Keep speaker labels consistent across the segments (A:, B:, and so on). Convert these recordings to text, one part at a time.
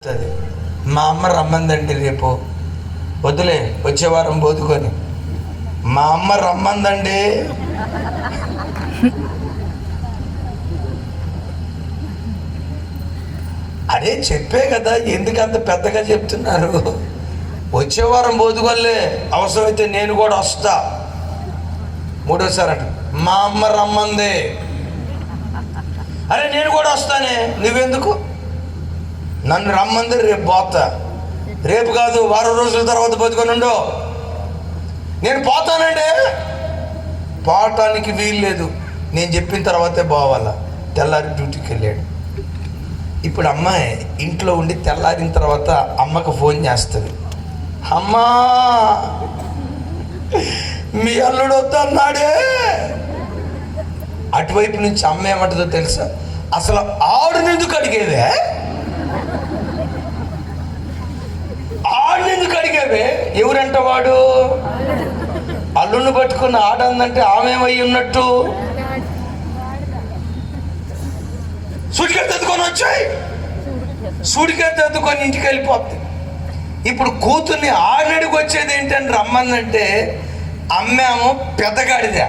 A: మా అమ్మ రమ్మందండి రేపు. వద్దులే, వచ్చే వారం పోదుకొని. మా అమ్మ రమ్మందండి. అదే చెప్పే కదా, ఎందుకు అంత పెద్దగా చెప్తున్నారు? వచ్చే వారం పోదుకోలే, అవసరమైతే నేను కూడా వస్తా. మూడోసారి అంట మా అమ్మ రమ్మంది. అరే నేను కూడా వస్తానే, నువ్వెందుకు? నన్ను రమ్మంది, రేపు పోతా. రేపు కాదు, వారం రోజుల తర్వాత బతుకొని ఉండు. నేను పోతానండి. పోవటానికి వీలు లేదు, నేను చెప్పిన తర్వాతే పోవాలా. తెల్లారి డ్యూటీకి వెళ్ళాడు. ఇప్పుడు అమ్మాయి ఇంట్లో ఉండి తెల్లారిన తర్వాత అమ్మకు ఫోన్ చేస్తుంది. అమ్మా, మీ అల్లుడు వద్దన్నాడే. అటువైపు నుంచి అమ్మ ఏమంటుందో తెలుసా? అసలు ఆడుని ఎందుకు అడిగేవే? ఆడుని ఎందుకు అడిగేవే? ఎవరంట వాడు? అల్లుడిని పట్టుకున్న ఆడందంటే ఆమెమై ఉన్నట్టు. సూటికెత్తి ఎత్తుకొని వచ్చాయి, సూటికెత్తి ఎత్తుకొని ఇంటికి వెళ్ళిపోద్ది. ఇప్పుడు కూతుర్ని ఆడినడికి వచ్చేది ఏంటని రమ్మందంటే అమ్మేమో పెద్దగాడిదా.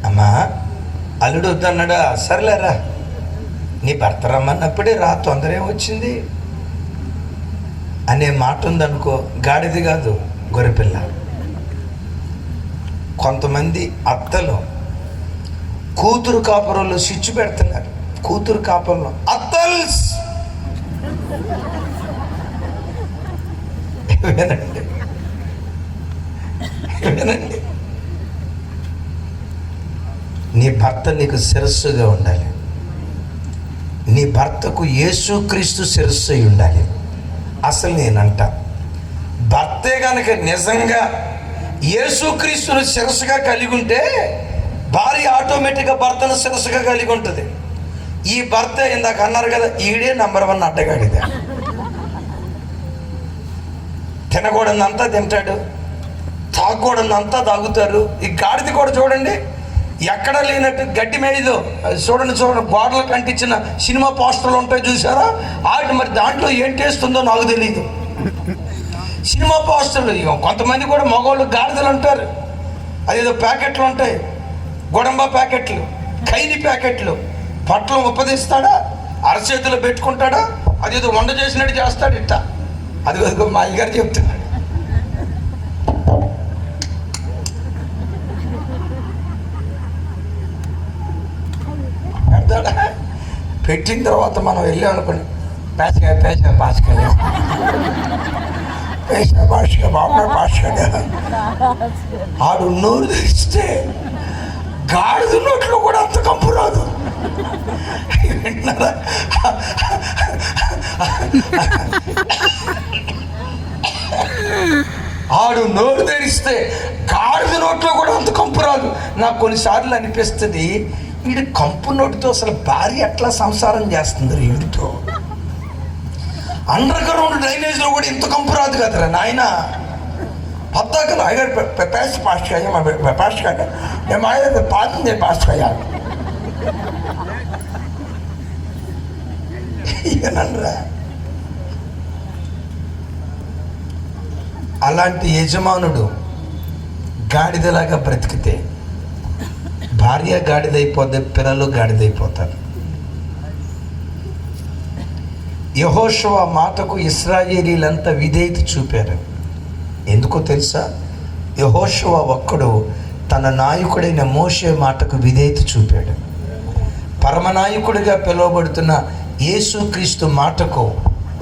A: అమ్మా, అల్లుడు వద్దన్నాడా? సర్లేరా, నీ భర్త రమ్మన్నప్పుడే రా, తొందర ఏమొచ్చింది అనే మాట ఉందనుకో. గాడిది కాదు, గొర్రెపిల్ల. కొంతమంది అత్తలు కూతురు కాపురంలో స్విచ్ పెడుతున్నారు. కూతురు కాపురంలో అత్తల్స్ వినండి, వినండి. నీ భర్త నీకు శిరస్సుగా ఉండాలి. నీ భర్తకు యేసుక్రీస్తు శిరస్సు అయి ఉండాలి. అసలు నేనంట, భర్తే కనుక నిజంగా యేసుక్రీస్తును శిరస్సుగా కలిగి ఉంటే భార్య ఆటోమేటిక్గా భర్తను శిరస్సుగా కలిగి ఉంటుంది. ఈ భర్త ఇందాక అన్నారు కదా, ఈడే నంబర్ 1 అడ్డగాడిదే. తినకూడదంతా తింటాడు, తాగకూడదంతా తాగుతారు. ఈ గాడిది కూడా చూడండి, ఎక్కడ లేనట్టు గడ్డి మేయదు. చూడండి గోడలకు అంటించిన సినిమా పోస్టర్లు ఉంటాయి చూసారా? వాటి మరి దాంట్లో ఏం టేస్తుందో నాకు తెలియదు. సినిమా పోస్టర్లు. కొంతమంది కూడా మగవాళ్ళు గాడిదలు ఉంటారు. అదేదో ప్యాకెట్లు ఉంటాయి, గొడంబ ప్యాకెట్లు, ఖైదీ ప్యాకెట్లు. పట్లం ఉపదిస్తాడా, అరచేతిలో పెట్టుకుంటాడా, అదేదో వంట చేసినట్టు చేస్తాడు. ఇట్ట అది మా అయ్యగారు చెప్తున్నాడు. పెట్టిన తర్వాత మనం వెళ్ళాం అనుకోండి, ఆడు నోరు తెరిస్తే గాడిద నోట్లో కూడా అంత కంపు రాదు. విన్నారా? ఆడు నోరు తెరిస్తే గాడిద నోట్లో కూడా అంత కంపు రాదు. నాకు కొన్నిసార్లు అనిపిస్తుంది, వీడి కంపు నోటితో అసలు భార్య ఎట్లా సంసారం చేస్తుంది? వీడితో అండర్ గ్రౌండ్ డ్రైనేజ్లో కూడా ఇంత కంపు రాదు కదరా నాయన. పద్దాక అయ్యారు పేస్ట్ పాస్ట్ పాస్ట్ కాయ మేము ఆయన పాతుంది పాస్ట్ కాయాలి. ఇకనరా అలాంటి యజమానుడు గాడిదలాగా బ్రతికితే భార్య గాడిదైపోతే పిల్లలు గాడిదైపోతారు. యెహోషువ మాటకు ఇశ్రాయేలీలంతా విధేయత చూపారు. ఎందుకో తెలుసా? యెహోషువ ఒక్కడు తన నాయకుడైన మోషే మాటకు విధేయత చూపాడు. పరమనాయకుడిగా పిలువబడుతున్న యేసుక్రీస్తు మాటకు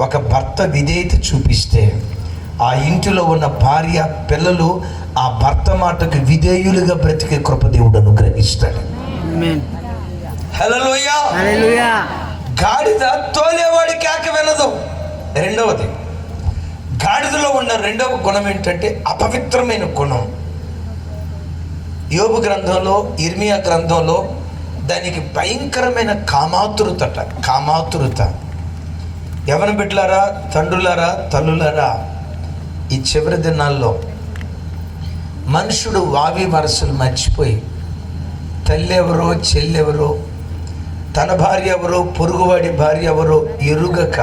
A: ఒక భర్త విధేయత చూపిస్తే ఆ ఇంటిలో ఉన్న భార్య పిల్లలు ఆ భర్త మాటకు విధేయులుగా బ్రతికే కృప దేవుడు అనుగ్రహిస్తాడు. హల్లెలూయా, హల్లెలూయా. గాడిద తోలేవాడి కేక వినదు. రెండవది, గాడిదలో ఉన్న రెండవ గుణం ఏంటంటే అపవిత్రమైన గుణం. యోబు గ్రంథంలో, ఇర్మియా గ్రంథంలో దానికి భయంకరమైన కామాతురత. యవన బిడ్డలారా, తండ్రులారా, తల్లులారా, ఈ చివరి దినాల్లో మనుషుడు వావి వరసలు మర్చిపోయి తల్లి ఎవరో చెల్లెవరో తన భార్య ఎవరో పొరుగువాడి భార్య ఎవరో ఎరుగక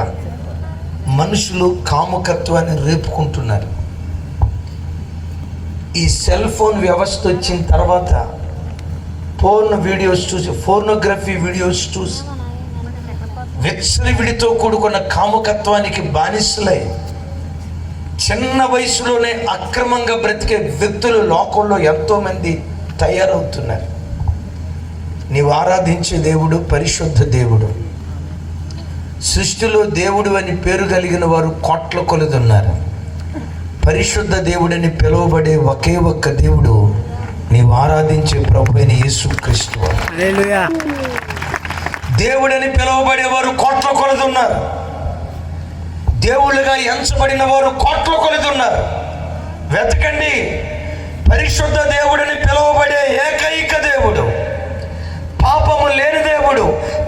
A: మనుషులు కాముకత్వాన్ని రేపుకుంటున్నారు. ఈ సెల్ ఫోన్ వ్యవస్థ వచ్చిన తర్వాత ఫోర్నోగ్రఫీ వీడియోస్ చూసి విచ్చలవిడితో కూడుకున్న కాముకత్వానికి బానిసలై చిన్న వయసులోనే అక్రమంగా బ్రతికే వ్యక్తులు లోకంలో ఎంతోమంది తయారవుతున్నారు. నీవు ఆరాధించే దేవుడు పరిశుద్ధ దేవుడు. సృష్టిలో దేవుడు అని పేరు కలిగిన వారు కోట్ల కొలది ఉన్నారు. పరిశుద్ధ దేవుడని పిలువబడే ఒకే ఒక్క దేవుడు నీవు ఆరాధించే ప్రభు అయిన యేసుక్రీస్తు. దేవుడని పిలువబడేవారు కోట్ల కొలది ఉన్నారు. దేవుళ్ళుగా ఎంచబడిన వారు కోట్ల కొలది ఉన్నారు. వెతకండి. పరిశుద్ధ దేవుడని పిలువబడే ఏకైక దేవుడు, పాపము లేని దేవుడు,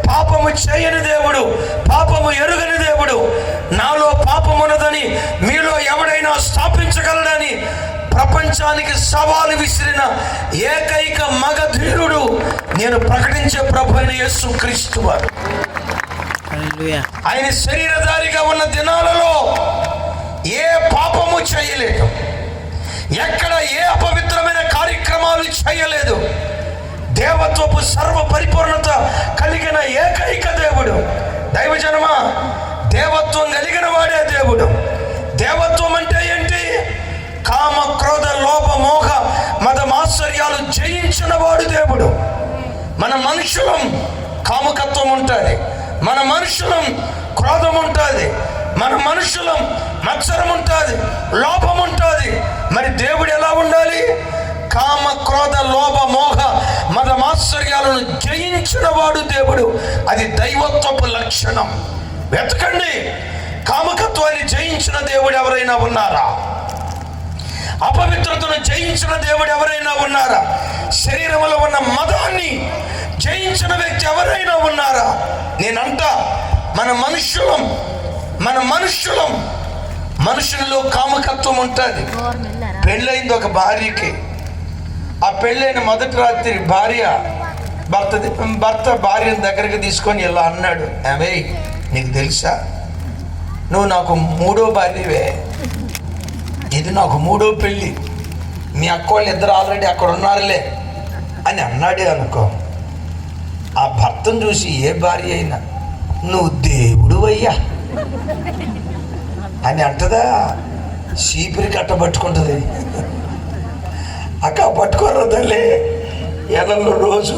A: పాపము చేయని దేవుడు, పాపము ఎరుగని దేవుడు, నాలో పాపమున్నదని మీలో ఎవడైనా స్థాపించగలడని ప్రపంచానికి సవాలు విసిరిన ఏకైక మగధీరుడు నేను ప్రకటించే ప్రభు అయిన యేసుక్రీస్తు వారు. ఆయన శరీరధారిగా ఉన్న దినాలలో ఏ పాపము చేయలేదు, ఎక్కడ ఏ అపవిత్రమైన కార్యక్రమాలు చేయలేదు. దేవత్వపు సర్వ పరిపూర్ణత కలిగిన ఏకైక దేవుడు. దైవజనమా, దేవత్వం కలిగిన వాడే దేవుడు. దేవత్వం అంటే ఏంటి? కామ క్రోధ లోభ మోహ మద మాత్సర్యాలు జయించిన వాడు దేవుడు. మన మనుషులం కామకత్వం ఉంటుంది, మన మనుషులం క్రోధం ఉంటుంది, మన మనుషులం మత్సరం ఉంటుంది, లోభం ఉంటుంది. మరి దేవుడు ఎలా ఉండాలి? కామ క్రోధ లోభ మోహ మద మాత్సర్యాలను జయించిన వాడు దేవుడు. అది దైవత్వపు లక్షణం. వెతకండి. కామకత్వాన్ని జయించిన దేవుడు ఎవరైనా ఉన్నారా? అపవిత్రతను జయించిన దేవుడు ఎవరైనా ఉన్నారా? శరీరంలో ఉన్న మదాన్ని జయించిన వ్యక్తి ఎవరైనా ఉన్నారా? నేనంటా మన మనుషులలో కామకత్వం ఉంటుంది. పెళ్ళైంది ఒక భార్యకి. ఆ పెళ్ళైన మొదటి రాత్రి భర్త భార్యను దగ్గరికి తీసుకొని ఇలా అన్నాడు, ఆమె నీకు తెలుసా, నువ్వు నాకు 3వ భార్యవే, ఇది నాకు 3వ పెళ్ళి, మీ అక్కోళ్ళు ఇద్దరు ఆల్రెడీ అక్కడ ఉన్నారులే అని అన్నాడే అనుకో. ఆ భర్తను చూసి ఏ భార్య అయినా నువ్వు దేవుడు అయ్యా అని అంటదా? చీపిరి కట్టబట్టుకుంటుంది. అక్క పట్టుకోరా తల్లి, ఎలలో రోజు